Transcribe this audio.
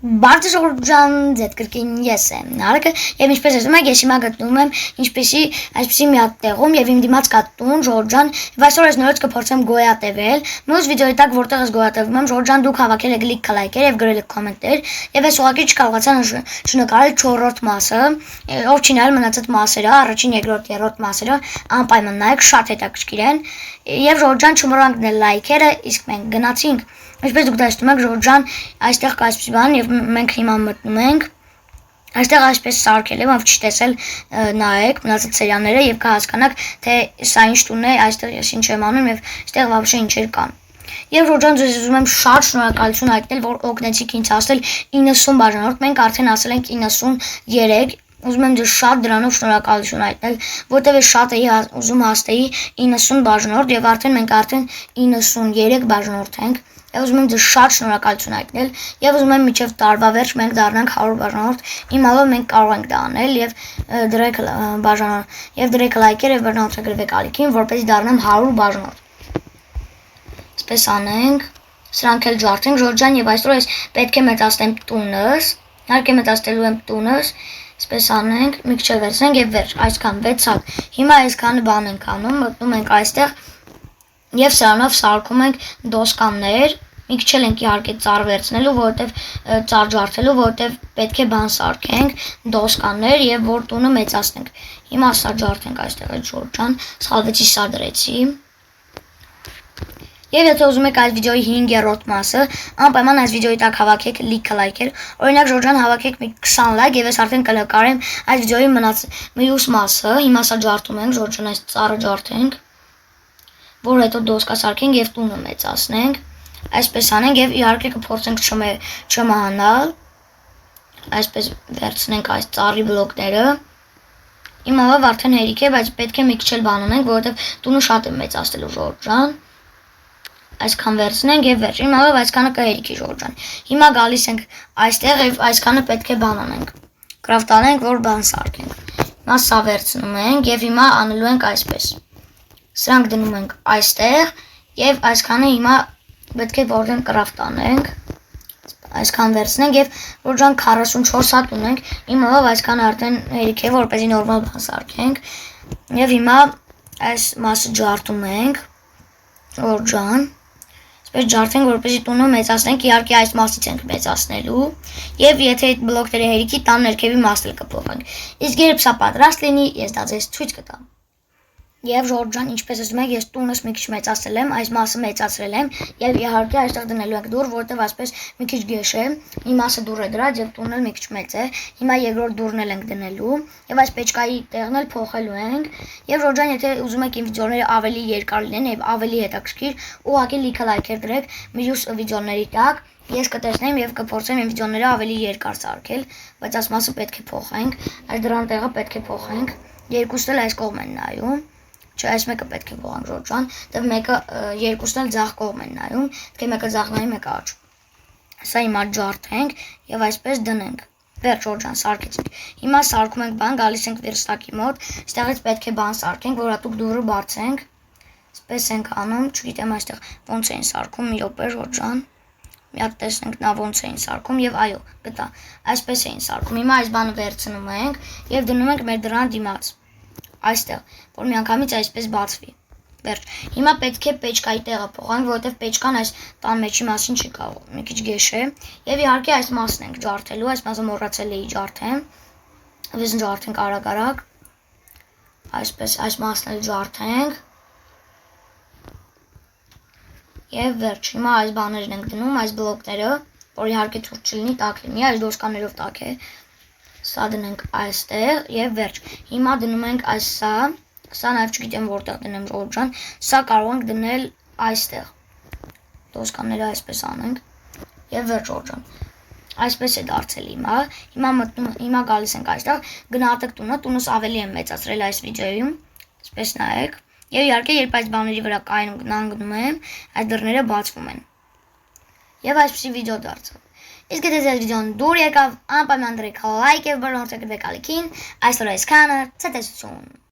Բարձրորջան ձետ կրկին ես եմ Նարեկը եւ ինչպես ասում եք ես հիմա գտնվում եմ այսպեսի մի հատ տեղում եւ իմ դիմաց կա տուն Ժորժան եւ այսօր ես նորից կփորձեմ գոյատևել մյուս վիդեոյի տակ որտեղ ես գոյատևում եմ Ժորժան դուք հավաքել եք լիք լայքեր եւ գրել եք կոմենտներ եւ ես ուղղակի չկարողացա շնորհակալ 4-րդ մասը ով չի նայել մնացած մասերը առաջին երկրորդ երրորդ մասերը անպայման նայեք շատ հետաքրքիր են եւ Ժորժան չմոռանք դնել լայքերը իսկ մենք գնացինք Ինչպես դուք տեսնում եք Ժորժան այստեղ կա այսպիսի բան եւ մենք հիմա մտնում ենք այստեղ այսպես սարքել եմ ով չի տեսել նայեք մնացած սերիաները եւ կհասկանաք թե սա ինչ տուն է այստեղ ես ինչ եմ անում եւ այստեղ вообще ինչեր կան Եվ Ժորժան ձեզ ուզում եմ շատ շնորհակալություն հայտնել որ օգնեցիք ինձ հասնել 90 բաժանորդ մենք արդեն հասել ենք 93 Ուզում եմ ձեզ շատ դրանով շնորհակալություն հայտնել, որտեղ ես շատ էի ուզում հասնեի 90 բաժանորդ եւ արդեն մենք արդեն 93 բաժանորդ ենք Եվ ուզում եմ ձեզ շատ շնորհակալություն հայտնել եւ ուզում եմ մինչեւ տարվա վերջ մենք դառնանք 100 բաժանորդ իմալով մենք կարող ենք դա անել եւ դրեք բաժանորդ եւ դրեք լայքեր եւ բռնացրեք ալիքին որպեսզի դառնամ 100 բաժանորդ Այսպես անենք սրանք էլ ջարդենք Ժորժան եւ այսօր ես պետք է մեծացնեմ տունս իհարկե մեծացնելու եմ տունս Այսպես անենք մի քիչ վերցնենք եւ վերջ այսքան 6 հատ հիմա այսքանը բան ենք անում մտնում ենք այստեղ Եվ սրանով սարքում ենք դոսկաներ, մի քիչ էլ ենք իհարկե ծառ վերցնելու, որովհետև ծառ ջարդելու, որովհետև պետք է բան սարքենք, դոսկաներ եւ որ տունը մեծացնենք։ Հիմա սա ջարդենք այստեղ այդ Ժորժան, սխալվեցի սա դրեցի։ Եվ եթե ուզում եք այս վիդեոյի 5-րդ մասը, անպայման այս վիդեոյի տակ հավաքեք լիքը լայքեր։ Օրինակ Ժորժան հավաքեք մի 20 լայք եւ ես արդեն կնկարեմ այս վիդեոյի մյուս մասը։ Հիմա սա ջարդում ենք, Ժորժան այս ծառը ջարդենք։ որ հետո դոսկա սարքենք եւ տունը մեծացնենք այսպես անենք եւ իհարկե կփորձենք չմահանալ այսպես վերցնենք այս ծառի բլոկները իմալով արդեն հերիք է բայց պետք է մի քիչ էլ բան անենք որովհետեւ տունը շատ է մեծացնելու Ժորժան այսքան վերցնենք եւ վերջ իմալով այսքանը կհերիքի Ժորժան հիմա գալիս ենք այստեղ եւ այսքանը պետք է բան անենք կրաֆտ անենք որ բան սարքենք հիմա սա վերցնում ենք եւ հիմա անելու ենք այսպես Սրանք դնում ենք այստեղ եւ այսքանը հիմա պետք է որտեղ կրաֆտ անենք այսքան վերցնենք եւ Ժորժան 44 հատ ունենք իմալով այսքանը արդեն հերիք է որպեսզի նորմալ բան սարքենք եւ հիմա այս մասը ջարդում ենք Ժորժան Այսպես ջարդենք որպեսզի տունը մեծացնենք իհարկե այս մասից ենք մեծացնելու եւ եթե այդ բլոկները հերիքի տան ներքևի մասը կփոխենք իսկ երբ սա պատրաստ լինի ես դա ձեզ ցույց կտամ Եվ Ժորժան, ինչպես ասում եք, ես տունս մի քիչ մեծացրել եմ, այս մասը մեծացրել եմ, եւ իհարկե այստեղ դնելու եք դուռ, որտեղ այսպես մի քիչ գեշ է, մի մասը դուռ է դրած եւ տունն էլ մի քիչ մեծ է։ Հիմա երկրորդ դուռն էլ ենք դնելու, եւ այս պեչկայի տեղն էլ փոխելու ենք։ Եվ Ժորժան, եթե ուզում եք իմ վիդեոները ավելի երկար լինեն եւ ավելի հետաքրքիր, ուղղակի լիքը լայքեր դրեք մյուս վիդեոների տակ։ Ես կտեսնեմ եւ կփորձեմ իմ վիդեոները ավելի երկար սարքել, բայց այս մասը պետք է փոխենք, այս դրան տեղը պետք է փոխենք։ Երկուսն էլ այս կողմ են նայում։ Չէ, այս մեկը պետք է փոխանք Ժորժան, դեռ մեկը երկուսն էլ ձախ կողմ են նայում, թե մեկը ձախ նայում, մեկը աջ։ Սա հիմա ջարդենք եւ այսպես դնենք։ Վերջ Ժորժան սարքեցինք։ Հիմա սարքում ենք բան, գալիս ենք վերստակի մոտ, այստեղից պետք է բան սարքենք, որ հատուկ դուռը բացենք։ Այսպես ենք անում, չգիտեմ այստեղ ոնց էին սարքում, մի րոպե Ժորժան։ Մի հատ տեսնենք նա ոնց էին սարքում եւ այո, գտա։ Այսպես էին սարքում։ Հիմա այս բանը վերցնում ենք եւ դնում ենք մեր դրան դիմաց։ Այստեղ, որ միանգամից այսպես բացվի։ Վերջ։ Հիմա պետք է պեչկայի տեղը փոխանք, որովհետև պեչկան այս տան մեջի մասին չի կարող, մի քիչ գեշ է։ Եվ իհարկե այս մասն ենք ջարդելու, այս մասը մոռացել էի ջարդեմ։ Վեզ ջարդենք արագ-արագ։ Այսպես այս մասն էլ ջարդենք։ Եվ վերջ։ Հիմա այս բաներն ենք դնում, այս բլոկները, որ իհարկե ցուրտ չլինի, տաք լինի, այս դոսկաներով տաք է։ Սա դնենք այստեղ եւ վերջ։ Հիմա դնում ենք այս սա նաեւ չգիտեմ որտեղ դնեմ Ժորժան, սա կարող ենք դնել այստեղ։ Դոսկաները այսպես անենք եւ վերջ Ժորժան։ Այսպես է դարձել հիմա։ Հիմա գալիս ենք այստեղ, գնահատեք տունս ավելի եմ մեծացրել այս վիդեոյում։ Այսպես նայեք։ Եվ իհարկե երբ այս բաների վրա կայնում գնանում եմ, այս դռները բացվում են։ Եվ այսպեսի վիդեո դարձավ։ Իսկ եթե ձեզ վիդեոն դուր եկավ, անպայման դրեք լայք եւ բռնցեք ալիքին, այսօր այսքանը, ցտեսություն։